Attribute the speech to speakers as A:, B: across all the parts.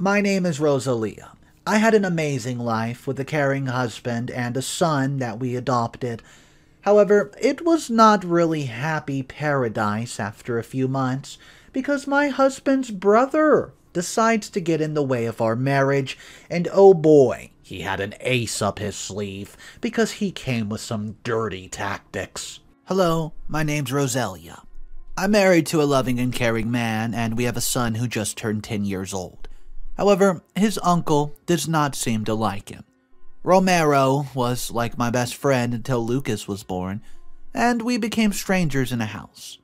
A: My name is Rosalia. I had an amazing life with a caring husband and a son that we adopted. However, it was not really happy paradise after a few months because my husband's brother decides to get in the way of our marriage, and oh boy, he had an ace up his sleeve because he came with some dirty tactics. Hello, my name's Rosalia. I'm married to a loving and caring man, and we have a son who just turned 10 years old. However, his uncle does not seem to like him. Romero was like my best friend until Lucas was born, and we became strangers in a house.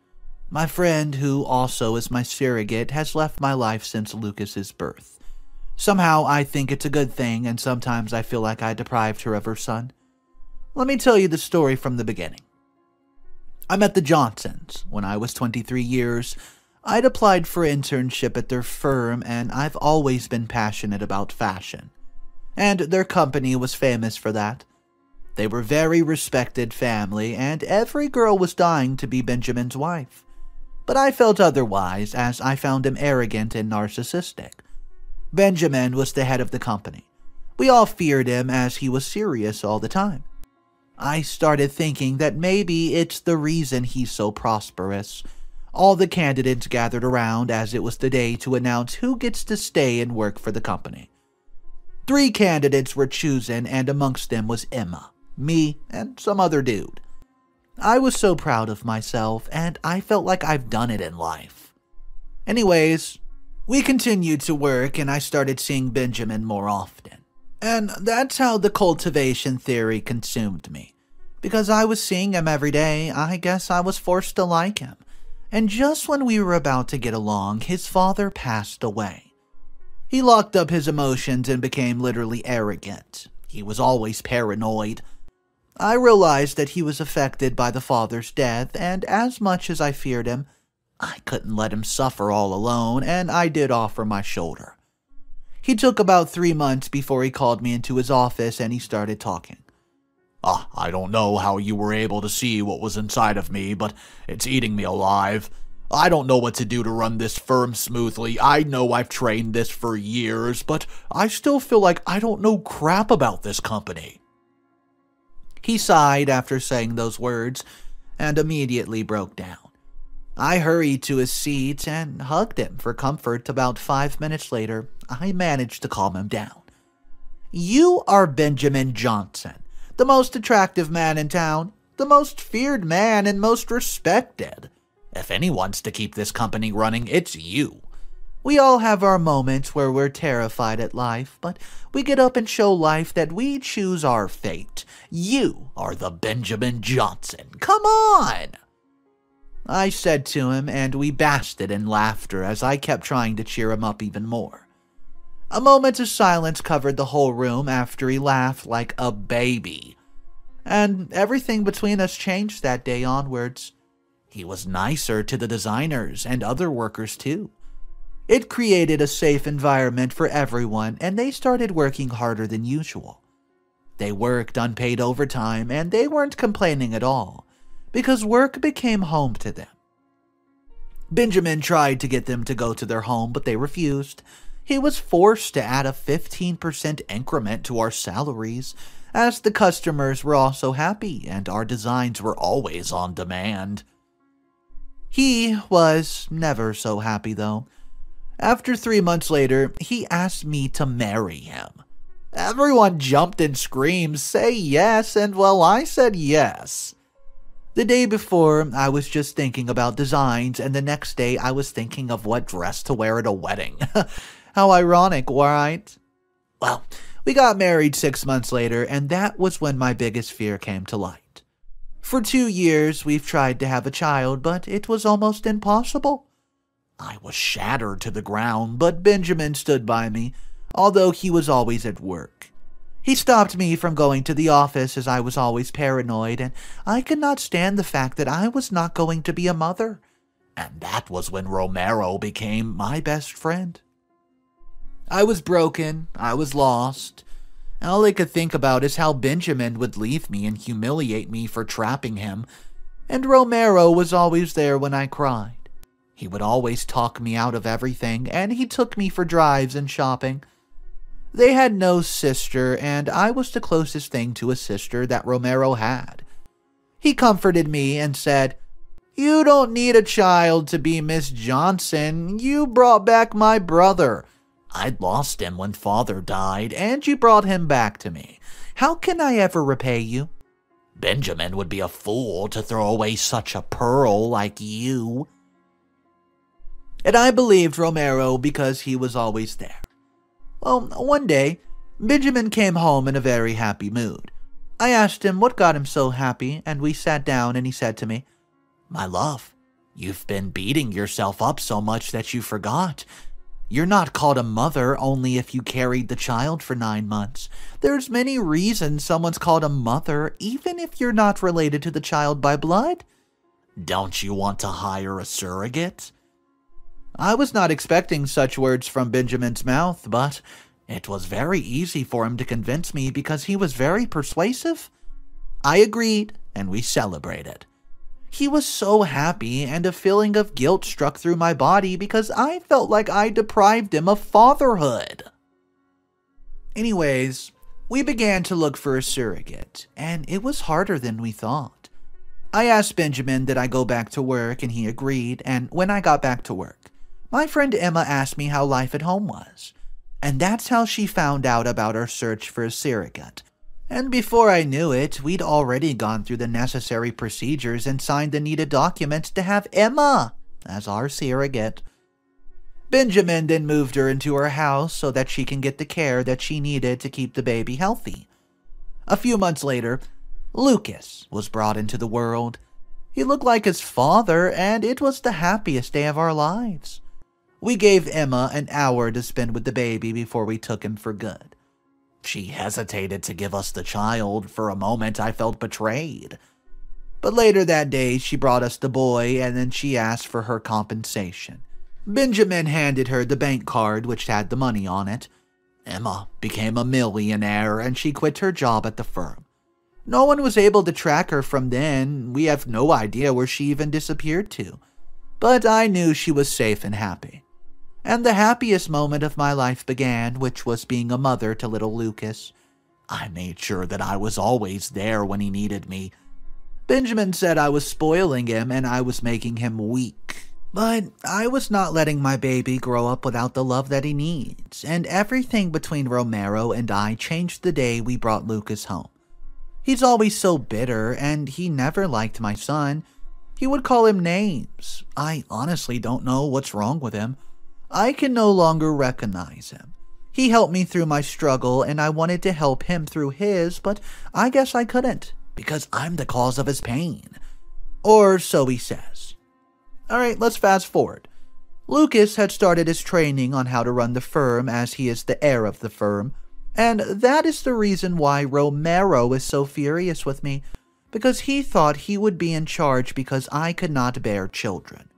A: My friend, who also is my surrogate, has left my life since Lucas's birth. Somehow I think it's a good thing, and sometimes I feel like I deprived her of her son. Let me tell you the story from the beginning. I met the Johnsons when I was 23 years. I'd applied for an internship at their firm, and I've always been passionate about fashion. And their company was famous for that. They were a very respected family, and every girl was dying to be Benjamin's wife. But I felt otherwise, as I found him arrogant and narcissistic. Benjamin was the head of the company. We all feared him as he was serious all the time. I started thinking that maybe it's the reason he's so prosperous. All the candidates gathered around as it was the day to announce who gets to stay and work for the company. 3 candidates were chosen, and amongst them was Emma, me, and some other dude. I was so proud of myself, and I felt like I've done it in life. Anyways, we continued to work, and I started seeing Benjamin more often. And that's how the cultivation theory consumed me. Because I was seeing him every day, I guess I was forced to like him. And just when we were about to get along, his father passed away. He locked up his emotions and became literally arrogant. He was always paranoid. I realized that he was affected by the father's death, and as much as I feared him, I couldn't let him suffer all alone, and I did offer my shoulder. He took about 3 months before he called me into his office and he started talking. I don't know how you were able to see what was inside of me, but it's eating me alive. I don't know what to do to run this firm smoothly. I know I've trained this for years, but I still feel like I don't know crap about this company. He sighed after saying those words and immediately broke down. I hurried to his seat and hugged him for comfort. About 5 minutes later, I managed to calm him down. You are Benjamin Johnson, the most attractive man in town, the most feared man and most respected. If anyone's to keep this company running, it's you. We all have our moments where we're terrified at life, but we get up and show life that we choose our fate. You are the Benjamin Johnson. Come on! I said to him, and we basted in laughter as I kept trying to cheer him up even more. A moment of silence covered the whole room after he laughed like a baby. And everything between us changed that day onwards. He was nicer to the designers and other workers too. It created a safe environment for everyone, and they started working harder than usual. They worked unpaid overtime, and they weren't complaining at all, because work became home to them. Benjamin tried to get them to go to their home, but they refused. He was forced to add a 15% increment to our salaries, as the customers were also happy and our designs were always on demand. He was never so happy, though. After 3 months later, he asked me to marry him. Everyone jumped and screamed, "Say yes," and well, I said yes. The day before, I was just thinking about designs, and the next day I was thinking of what dress to wear at a wedding. How ironic, right? Well, we got married 6 months later, and that was when my biggest fear came to light. For 2 years, we've tried to have a child, but it was almost impossible. I was shattered to the ground, but Benjamin stood by me, although he was always at work. He stopped me from going to the office as I was always paranoid, and I could not stand the fact that I was not going to be a mother. And that was when Romero became my best friend. I was broken, I was lost. All I could think about is how Benjamin would leave me and humiliate me for trapping him, and Romero was always there when I cried. He would always talk me out of everything, and he took me for drives and shopping. They had no sister, and I was the closest thing to a sister that Romero had. He comforted me and said, "You don't need a child to be Miss Johnson. You brought back my brother. I'd lost him when father died, and you brought him back to me. How can I ever repay you? Benjamin would be a fool to throw away such a pearl like you." And I believed Romero because he was always there. Well, one day, Benjamin came home in a very happy mood. I asked him what got him so happy, and we sat down and he said to me, "My love, you've been beating yourself up so much that you forgot. You're not called a mother only if you carried the child for 9 months. There's many reasons someone's called a mother, even if you're not related to the child by blood. Don't you want to hire a surrogate?" I was not expecting such words from Benjamin's mouth, but it was very easy for him to convince me because he was very persuasive. I agreed, and we celebrated. He was so happy, and a feeling of guilt struck through my body because I felt like I deprived him of fatherhood. Anyways, we began to look for a surrogate, and it was harder than we thought. I asked Benjamin did I go back to work, and he agreed, and when I got back to work, my friend Emma asked me how life at home was, and that's how she found out about our search for a surrogate. And before I knew it, we'd already gone through the necessary procedures and signed the needed documents to have Emma as our surrogate. Benjamin then moved her into her house so that she can get the care that she needed to keep the baby healthy. A few months later, Lucas was brought into the world. He looked like his father, and it was the happiest day of our lives. We gave Emma an hour to spend with the baby before we took him for good. She hesitated to give us the child. For a moment, I felt betrayed. But later that day, she brought us the boy, and then she asked for her compensation. Benjamin handed her the bank card which had the money on it. Emma became a millionaire, and she quit her job at the firm. No one was able to track her from then. We have no idea where she even disappeared to. But I knew she was safe and happy. And the happiest moment of my life began, which was being a mother to little Lucas. I made sure that I was always there when he needed me. Benjamin said I was spoiling him and I was making him weak. But I was not letting my baby grow up without the love that he needs, and everything between Romero and I changed the day we brought Lucas home. He's always so bitter, and he never liked my son. He would call him names. I honestly don't know what's wrong with him. I can no longer recognize him. He helped me through my struggle, and I wanted to help him through his, but I guess I couldn't, because I'm the cause of his pain. Or so he says. Alright, let's fast forward. Lucas had started his training on how to run the firm as he is the heir of the firm, and that is the reason why Romero is so furious with me, because he thought he would be in charge because I could not bear children.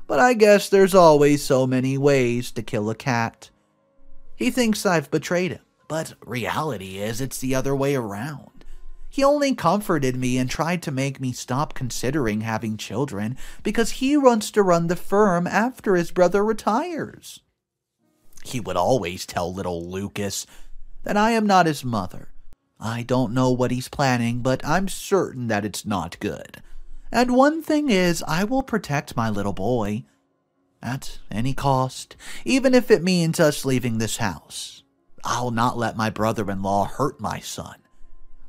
A: But I guess there's always so many ways to kill a cat. He thinks I've betrayed him, but reality is it's the other way around. He only comforted me and tried to make me stop considering having children because he wants to run the firm after his brother retires. He would always tell little Lucas that I am not his mother. I don't know what he's planning, but I'm certain that it's not good. And one thing is, I will protect my little boy. At any cost, even if it means us leaving this house. I'll not let my brother-in-law hurt my son.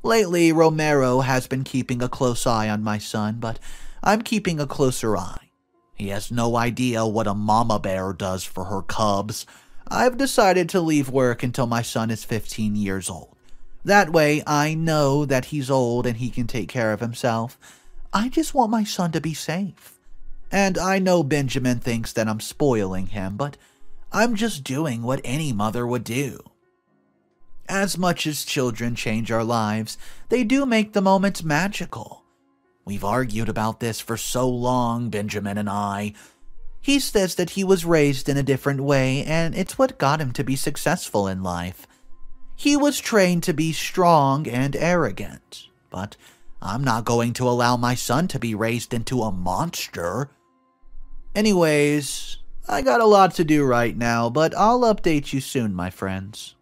A: Lately, Romero has been keeping a close eye on my son, but I'm keeping a closer eye. He has no idea what a mama bear does for her cubs. I've decided to leave work until my son is 15 years old. That way, I know that he's old and he can take care of himself. I just want my son to be safe. And I know Benjamin thinks that I'm spoiling him, but I'm just doing what any mother would do. As much as children change our lives, they do make the moments magical. We've argued about this for so long, Benjamin and I. He says that he was raised in a different way, and it's what got him to be successful in life. He was trained to be strong and arrogant, but I'm not going to allow my son to be raised into a monster. Anyways, I got a lot to do right now, but I'll update you soon, my friends.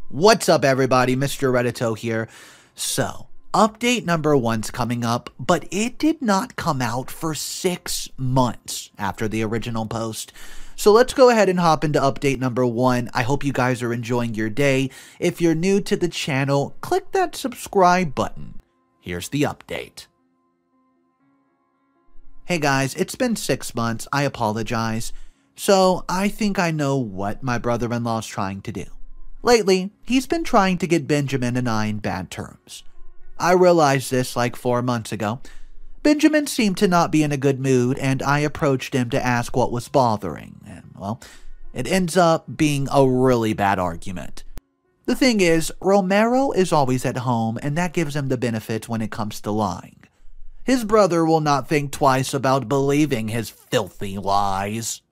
A: What's up, everybody? Mr. Reddito here. So, update number 1's coming up, but it did not come out for 6 months after the original post. So let's go ahead and hop into update number 1. I hope you guys are enjoying your day. If you're new to the channel, click that subscribe button. Here's the update. Hey guys, it's been 6 months. I apologize. So I think I know what my brother-in-law's trying to do. Lately, he's been trying to get Benjamin and I in bad terms. I realized this like 4 months ago. Benjamin seemed to not be in a good mood, and I approached him to ask what was bothering, and, well, it ends up being a really bad argument. The thing is, Romero is always at home, and that gives him the benefit when it comes to lying. His brother will not think twice about believing his filthy lies.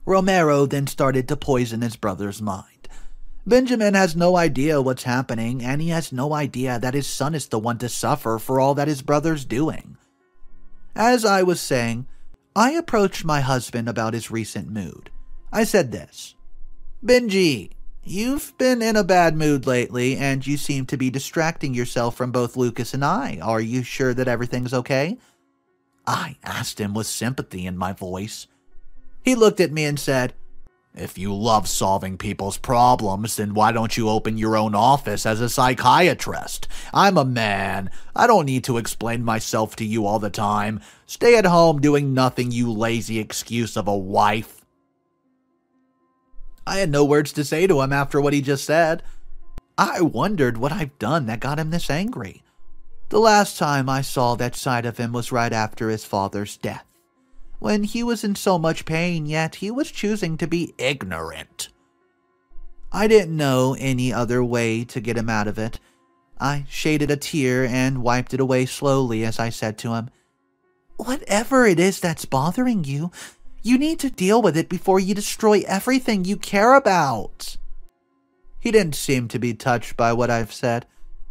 A: Romero then started to poison his brother's mind. Benjamin has no idea what's happening, and he has no idea that his son is the one to suffer for all that his brother's doing. As I was saying, I approached my husband about his recent mood. I said this: "Benji, you've been in a bad mood lately, and you seem to be distracting yourself from both Lucas and I. Are you sure that everything's okay?" I asked him with sympathy in my voice. He looked at me and said, "If you love solving people's problems, then why don't you open your own office as a psychiatrist? I'm a man. I don't need to explain myself to you all the time. Stay at home doing nothing, you lazy excuse of a wife." I had no words to say to him after what he just said. I wondered what I've done that got him this angry. The last time I saw that side of him was right after his father's death, when he was in so much pain, yet he was choosing to be ignorant. I didn't know any other way to get him out of it. I shaded a tear and wiped it away slowly as I said to him, "Whatever it is that's bothering you, you need to deal with it before you destroy everything you care about." He didn't seem to be touched by what I've said.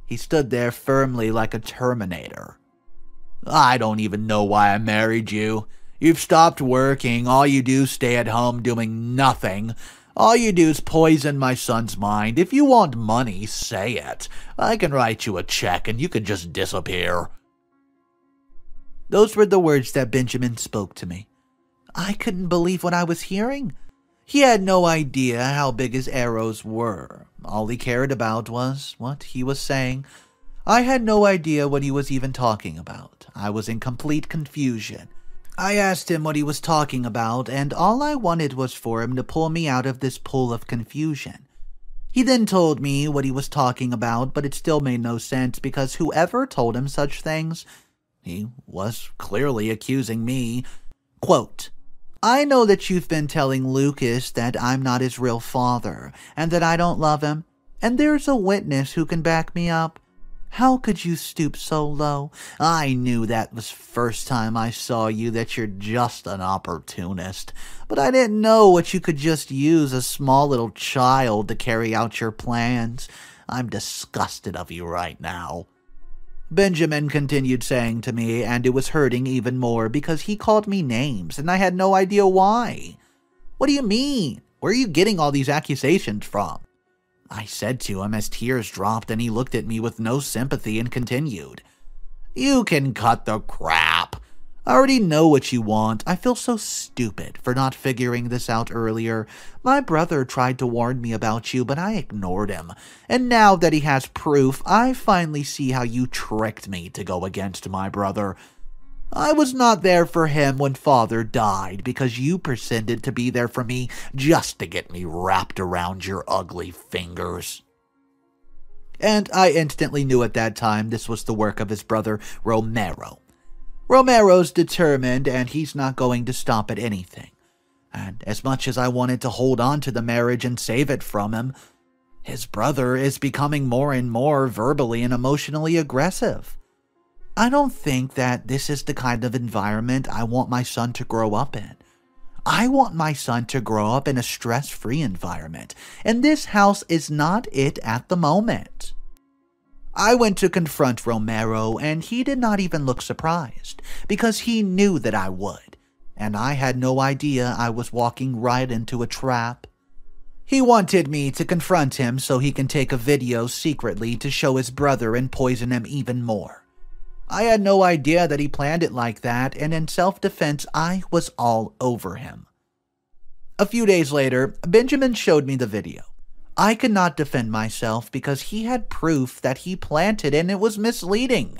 A: He stood there firmly like a Terminator. "I don't even know why I married you. You've stopped working. All you do is stay at home doing nothing. All you do is poison my son's mind. If you want money, say it. I can write you a check and you can just disappear." Those were the words that Benjamin spoke to me. I couldn't believe what I was hearing. He had no idea how big his arrows were. All he cared about was what he was saying. I had no idea what he was even talking about. I was in complete confusion. I asked him what he was talking about, and all I wanted was for him to pull me out of this pool of confusion. He then told me what he was talking about, but it still made no sense because whoever told him such things, he was clearly accusing me. Quote, "I know that you've been telling Lucas that I'm not his real father, and that I don't love him, and there's a witness who can back me up. How could you stoop so low? I knew that was first time I saw you that you're just an opportunist. But I didn't know what you could just use a small little child to carry out your plans. I'm disgusted of you right now." Benjamin continued saying to me, and it was hurting even more because he called me names and I had no idea why. "What do you mean? Where are you getting all these accusations from?" I said to him as tears dropped, and he looked at me with no sympathy and continued, "You can cut the crap. I already know what you want. I feel so stupid for not figuring this out earlier. My brother tried to warn me about you, but I ignored him. And now that he has proof, I finally see how you tricked me to go against my brother. I was not there for him when father died because you pretended to be there for me just to get me wrapped around your ugly fingers." And I instantly knew at that time this was the work of his brother, Romero. Romero's determined, and he's not going to stop at anything. And as much as I wanted to hold on to the marriage and save it from him, his brother is becoming more and more verbally and emotionally aggressive. I don't think that this is the kind of environment I want my son to grow up in. I want my son to grow up in a stress-free environment, and this house is not it at the moment. I went to confront Romero, and he did not even look surprised, because he knew that I would, and I had no idea I was walking right into a trap. He wanted me to confront him so he can take a video secretly to show his brother and poison him even more. I had no idea that he planned it like that, and in self-defense, I was all over him. A few days later, Benjamin showed me the video. I could not defend myself because he had proof that he planted and it was misleading.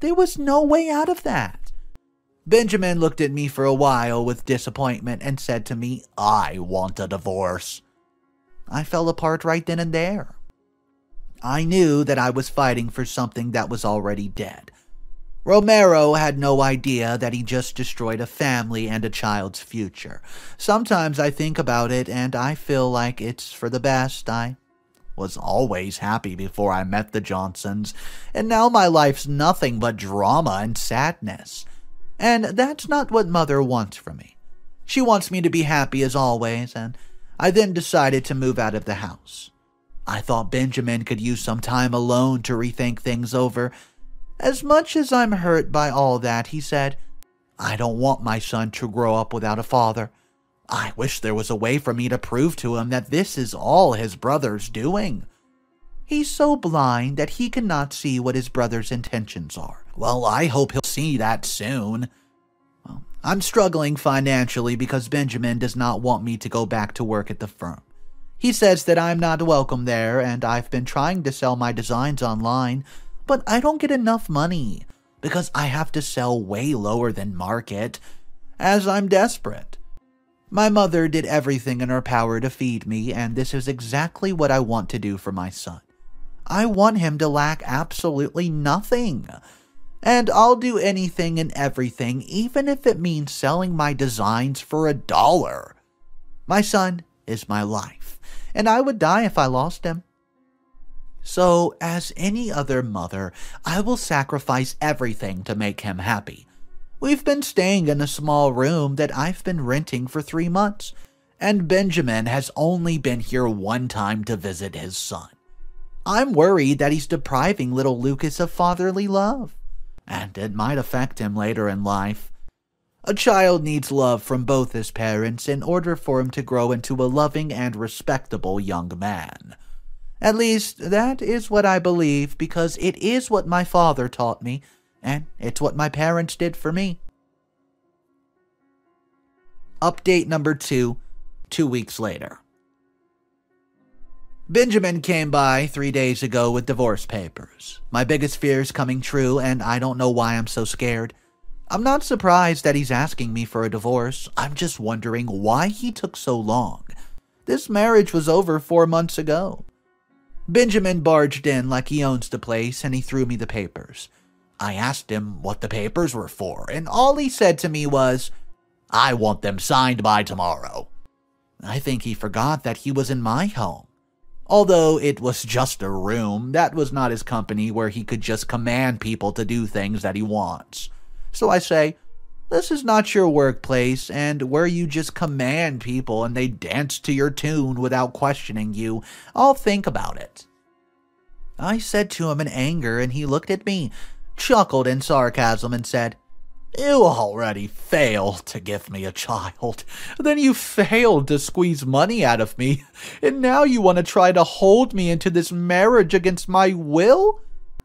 A: There was no way out of that. Benjamin looked at me for a while with disappointment and said to me, "I want a divorce." I fell apart right then and there. I knew that I was fighting for something that was already dead. Romero had no idea that he just destroyed a family and a child's future. Sometimes I think about it and I feel like it's for the best. I was always happy before I met the Johnsons, and now my life's nothing but drama and sadness. And that's not what Mother wants from me. She wants me to be happy as always, and I then decided to move out of the house. I thought Benjamin could use some time alone to rethink things over. As much as I'm hurt by all that, he said, "I don't want my son to grow up without a father. I wish there was a way for me to prove to him that this is all his brother's doing. He's so blind that he cannot see what his brother's intentions are. Well, I hope he'll see that soon." I'm struggling financially because Benjamin does not want me to go back to work at the firm. He says that I'm not welcome there, and I've been trying to sell my designs online, but I don't get enough money because I have to sell way lower than market, as I'm desperate. My mother did everything in her power to feed me, and this is exactly what I want to do for my son. I want him to lack absolutely nothing. And I'll do anything and everything, even if it means selling my designs for $1. My son is my life, and I would die if I lost him. So, as any other mother, I will sacrifice everything to make him happy. We've been staying in a small room that I've been renting for 3 months, and Benjamin has only been here one time to visit his son. I'm worried that he's depriving little Lucas of fatherly love, and it might affect him later in life. A child needs love from both his parents in order for him to grow into a loving and respectable young man. At least, that is what I believe, because it is what my father taught me, and it's what my parents did for me. Update number 2, 2 weeks later. Benjamin came by 3 days ago with divorce papers. My biggest fear is coming true, and I don't know why I'm so scared. I'm not surprised that he's asking me for a divorce. I'm just wondering why he took so long. This marriage was over 4 months ago. Benjamin barged in like he owns the place, and he threw me the papers. I asked him what the papers were for, and all he said to me was, "I want them signed by tomorrow." I think he forgot that he was in my home. Although it was just a room, that was not his company where he could just command people to do things that he wants. So I say, "This is not your workplace, and where you just command people and they dance to your tune without questioning you. I'll think about it." I said to him in anger, and he looked at me, chuckled in sarcasm, and said, "You already failed to give me a child. Then you failed to squeeze money out of me. And now you want to try to hold me into this marriage against my will?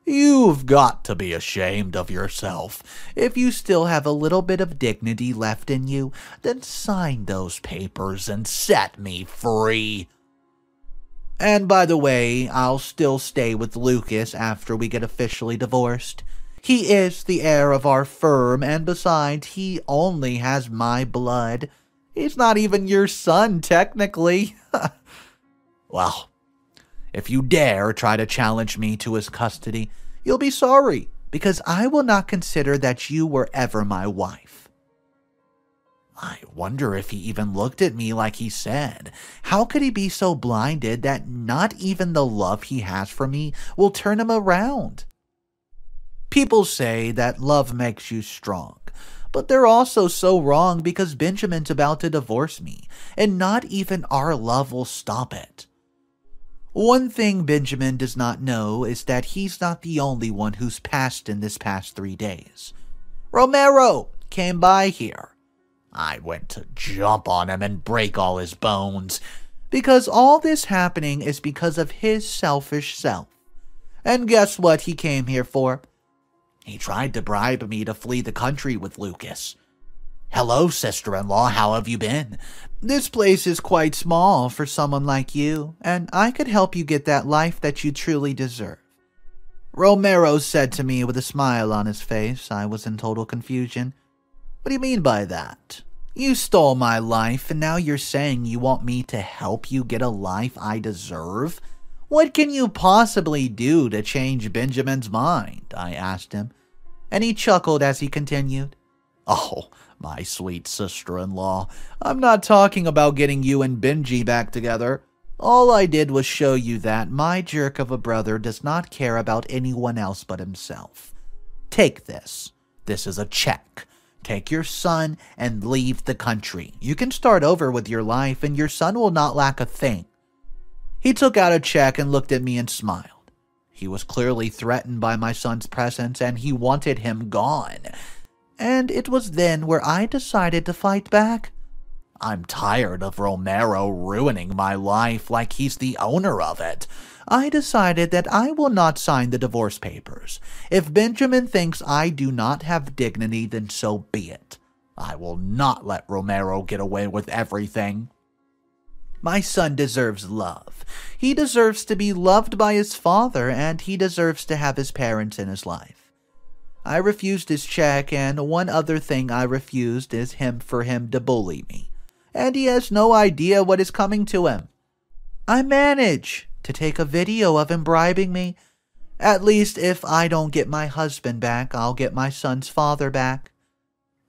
A: You've got to be ashamed of yourself. If you still have a little bit of dignity left in you, then sign those papers and set me free. And by the way, I'll still stay with Lucas after we get officially divorced. He is the heir of our firm, and besides, he only has my blood. He's not even your son, technically." Well, if you dare try to challenge me to his custody, you'll be sorry, because I will not consider that you were ever my wife. I wonder if he even looked at me like he said. How could he be so blinded that not even the love he has for me will turn him around? People say that love makes you strong, but they're also so wrong, because Benjamin's about to divorce me, and not even our love will stop it. One thing Benjamin does not know is that he's not the only one who's passed in this past 3 days. Romero came by here. I went to jump on him and break all his bones, because all this happening is because of his selfish self. And guess what he came here for? He tried to bribe me to flee the country with Lucas. Hello, sister-in-law, how have you been? This place is quite small for someone like you, and I could help you get that life that you truly deserve. Romero said to me with a smile on his face. I was in total confusion. What do you mean by that? You stole my life, and now you're saying you want me to help you get a life I deserve? What can you possibly do to change Benjamin's mind? I asked him, and he chuckled as he continued. Oh, my sweet sister-in-law, I'm not talking about getting you and Benji back together. All I did was show you that my jerk of a brother does not care about anyone else but himself. Take this. This is a check. Take your son and leave the country. You can start over with your life, and your son will not lack a thing. He took out a check and looked at me and smiled. He was clearly threatened by my son's presence, and he wanted him gone. And it was then where I decided to fight back. I'm tired of Romero ruining my life like he's the owner of it. I decided that I will not sign the divorce papers. If Benjamin thinks I do not have dignity, then so be it. I will not let Romero get away with everything. My son deserves love. He deserves to be loved by his father, and he deserves to have his parents in his life. I refused his check, and one other thing I refused is for him to bully me. And he has no idea what is coming to him. I manage to take a video of him bribing me. At least if I don't get my husband back, I'll get my son's father back.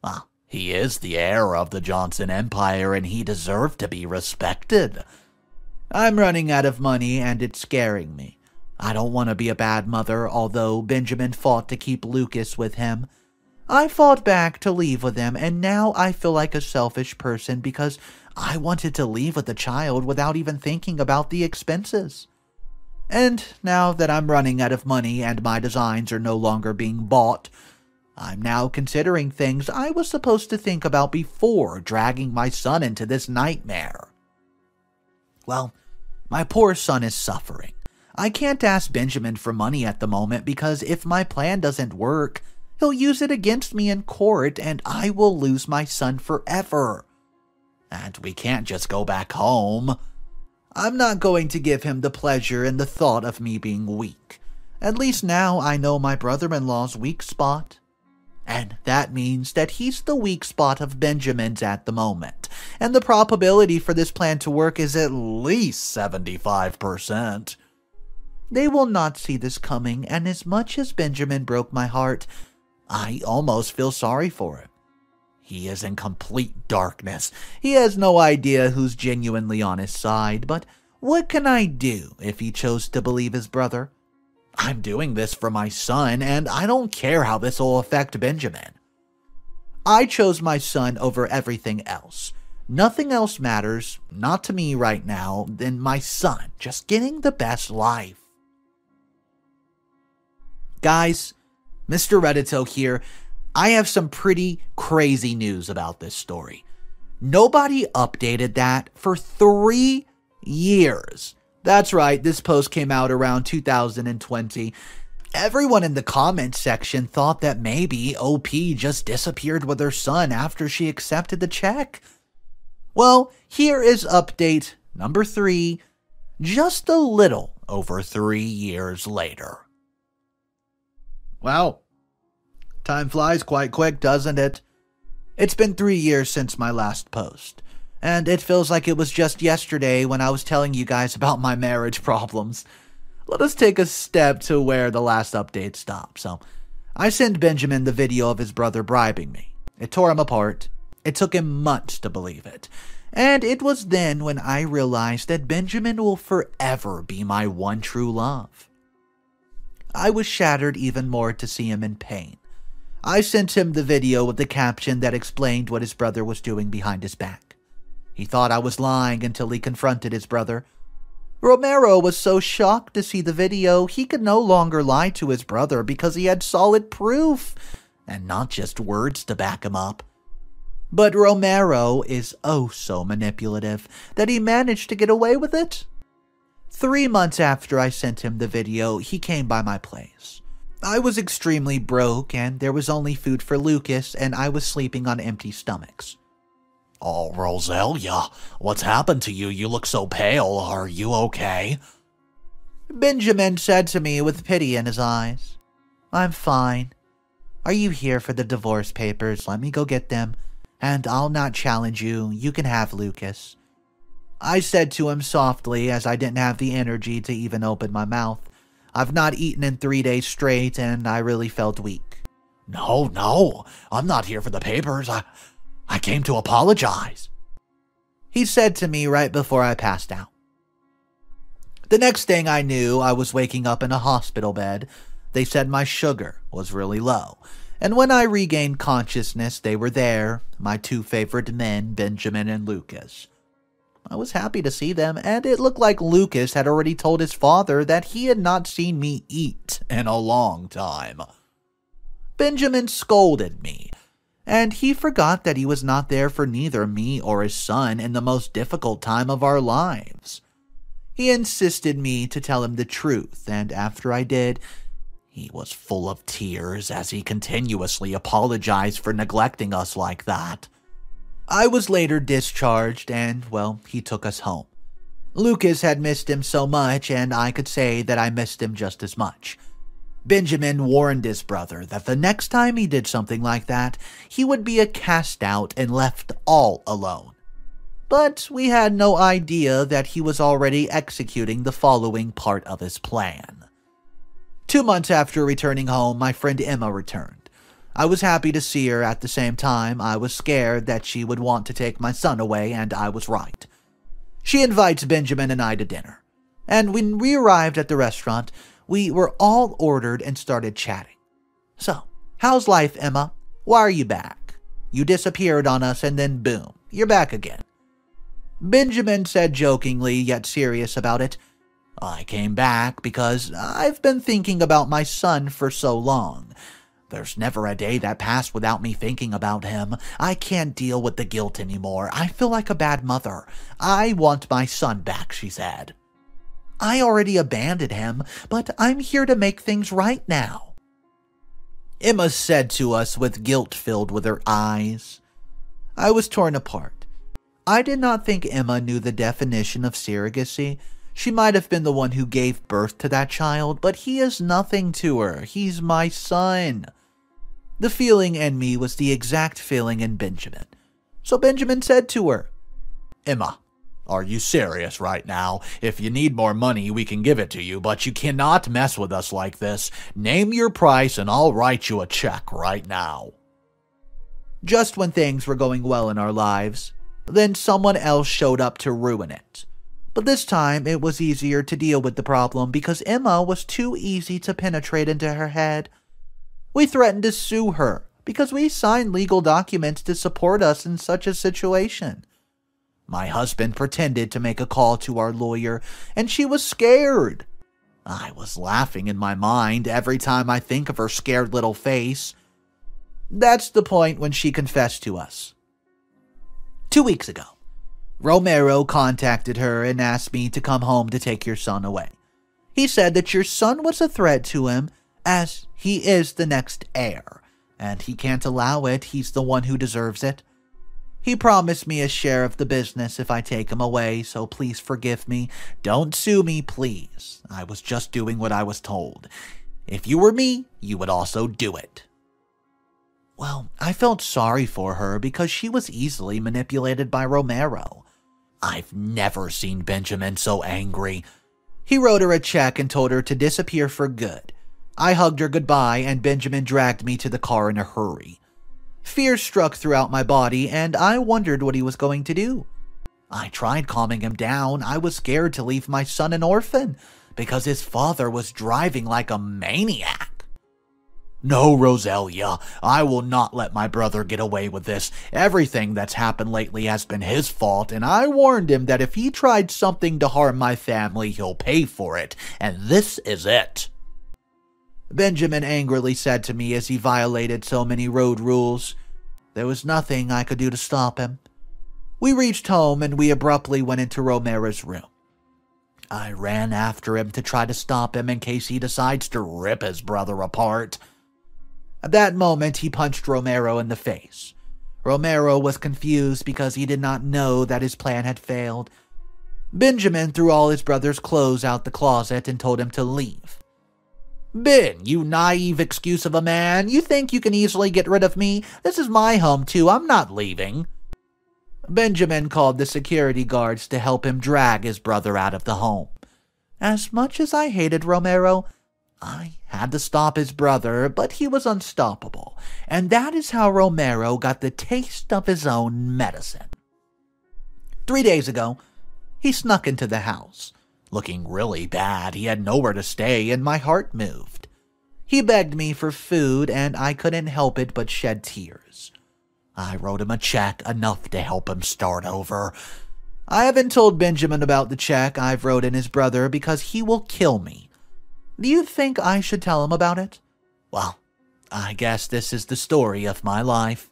A: Well, he is the heir of the Johnson Empire, and he deserved to be respected. I'm running out of money, and it's scaring me. I don't want to be a bad mother, although Benjamin fought to keep Lucas with him. I fought back to leave with him, and now I feel like a selfish person because I wanted to leave with the child without even thinking about the expenses. And now that I'm running out of money and my designs are no longer being bought, I'm now considering things I was supposed to think about before dragging my son into this nightmare. Well, my poor son is suffering. I can't ask Benjamin for money at the moment because if my plan doesn't work, he'll use it against me in court and I will lose my son forever. And we can't just go back home. I'm not going to give him the pleasure in the thought of me being weak. At least now I know my brother-in-law's weak spot. And that means that he's the weak spot of Benjamin's at the moment. And the probability for this plan to work is at least 75%. They will not see this coming, and as much as Benjamin broke my heart, I almost feel sorry for him. He is in complete darkness. He has no idea who's genuinely on his side, but what can I do if he chose to believe his brother? I'm doing this for my son, and I don't care how this will affect Benjamin. I chose my son over everything else. Nothing else matters, not to me right now, than my son just getting the best life. Guys, Mr. Reddito here. I have some pretty crazy news about this story. Nobody updated that for 3 years. That's right, this post came out around 2020. Everyone in the comments section thought that maybe OP just disappeared with her son after she accepted the check. Well, here is update number 3, just a little over 3 years later. Wow, time flies quite quick, doesn't it? It's been 3 years since my last post, and it feels like it was just yesterday when I was telling you guys about my marriage problems. Let us take a step to where the last update stopped. So, I sent Benjamin the video of his brother bribing me. It tore him apart. It took him months to believe it. And it was then when I realized that Benjamin will forever be my one true love. I was shattered even more to see him in pain. I sent him the video with the caption that explained what his brother was doing behind his back. He thought I was lying until he confronted his brother. Romero was so shocked to see the video, he could no longer lie to his brother because he had solid proof, and not just words to back him up. But Romero is oh so manipulative that he managed to get away with it. 3 months after I sent him the video, he came by my place. I was extremely broke and there was only food for Lucas and I was sleeping on empty stomachs.
B: "Oh, Rosalia, what's happened to you? You look so pale. Are you okay?"
A: Benjamin said to me with pity in his eyes. "I'm fine. Are you here for the divorce papers? Let me go get them, and I'll not challenge you. You can have Lucas." I said to him softly as I didn't have the energy to even open my mouth. I've not eaten in 3 days straight, and I really felt weak.
B: No, I'm not here for the papers. I came to apologize,"
A: he said to me right before I passed out. The next thing I knew, I was waking up in a hospital bed. They said my sugar was really low, and when I regained consciousness, they were there, my 2 favorite men, Benjamin and Lucas. I was happy to see them, and it looked like Lucas had already told his father that he had not seen me eat in a long time. Benjamin scolded me, and he forgot that he was not there for neither me or his son in the most difficult time of our lives. He insisted me to tell him the truth, and after I did, he was full of tears as he continuously apologized for neglecting us like that. I was later discharged and, well, he took us home. Lucas had missed him so much, and I could say that I missed him just as much. Benjamin warned his brother that the next time he did something like that, he would be a cast out and left all alone. But we had no idea that he was already executing the following part of his plan. 2 months after returning home, my friend Emma returned. I was happy to see her. At the same time, I was scared that she would want to take my son away, and I was right. She invites Benjamin and I to dinner, and when we arrived at the restaurant, we were all ordered and started chatting. "So, how's life, Emma? Why are you back? You disappeared on us and then boom, you're back again." Benjamin said jokingly yet serious about it, "I came back because I've been thinking about my son for so long. There's never a day that passed without me thinking about him. I can't deal with the guilt anymore. I feel like a bad mother. I want my son back," she said. "I already abandoned him, but I'm here to make things right now," Emma said to us with guilt filled with her eyes. I was torn apart. I did not think Emma knew the definition of surrogacy. She might have been the one who gave birth to that child, but he is nothing to her. He's my son. The feeling in me was the exact feeling in Benjamin. So Benjamin said to her,
B: "Emma, are you serious right now? If you need more money, we can give it to you, but you cannot mess with us like this. Name your price and I'll write you a check right now."
A: Just when things were going well in our lives, then someone else showed up to ruin it. But this time, it was easier to deal with the problem because Emma was too easy to penetrate into her head. We threatened to sue her because we signed legal documents to support us in such a situation. My husband pretended to make a call to our lawyer, and she was scared. I was laughing in my mind every time I think of her scared little face. That's the point when she confessed to us. 2 weeks ago, Romero contacted her and asked me to come home to take your son away. He said that your son was a threat to him as he is the next heir, and he can't allow it. He's the one who deserves it. He promised me a share of the business if I take him away, so please forgive me. Don't sue me, please. I was just doing what I was told. If you were me, you would also do it. Well, I felt sorry for her because she was easily manipulated by Romero. I've never seen Benjamin so angry. He wrote her a check and told her to disappear for good. I hugged her goodbye and Benjamin dragged me to the car in a hurry. Fear struck throughout my body and I wondered what he was going to do. I tried calming him down. I was scared to leave my son an orphan because his father was driving like a maniac.
B: No, Rosalia, I will not let my brother get away with this. Everything that's happened lately has been his fault, and I warned him that if he tried something to harm my family, he'll pay for it, and this is it.
A: Benjamin angrily said to me as he violated so many road rules. There was nothing I could do to stop him. We reached home and we abruptly went into Romero's room. I ran after him to try to stop him in case he decides to rip his brother apart. At that moment, he punched Romero in the face. Romero was confused because he did not know that his plan had failed. Benjamin threw all his brother's clothes out the closet and told him to leave. Ben, you naive excuse of a man. You think you can easily get rid of me? This is my home too. I'm not leaving. Benjamin called the security guards to help him drag his brother out of the home. As much as I hated Romero, I had to stop his brother, but he was unstoppable, and that is how Romero got the taste of his own medicine. 3 days ago, he snuck into the house. Looking really bad, he had nowhere to stay, and my heart moved. He begged me for food, and I couldn't help it but shed tears. I wrote him a check, enough to help him start over. I haven't told Benjamin about the check I've wrote in his brother because he will kill me. Do you think I should tell him about it? Well, I guess this is the story of my life.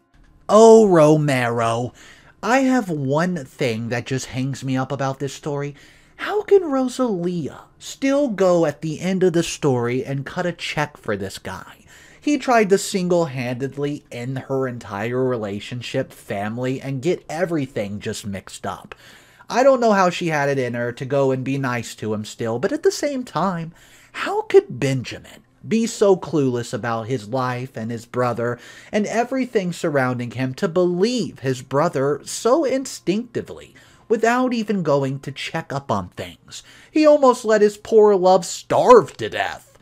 A: Oh, Romero, I have one thing that just hangs me up about this story. How can Rosalia still go at the end of the story and cut a check for this guy? He tried to single-handedly end her entire relationship, family, and get everything just mixed up. I don't know how she had it in her to go and be nice to him still, but at the same time, how could Benjamin be so clueless about his life and his brother and everything surrounding him to believe his brother so instinctively without even going to check up on things? He almost let his poor love starve to death.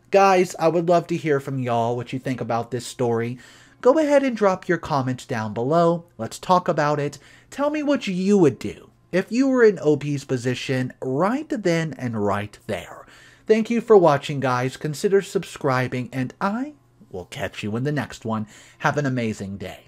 A: Guys, I would love to hear from y'all what you think about this story. Go ahead and drop your comments down below. Let's talk about it. Tell me what you would do if you were in OP's position right then and right there. Thank you for watching, guys. Consider subscribing, and I will catch you in the next one. Have an amazing day.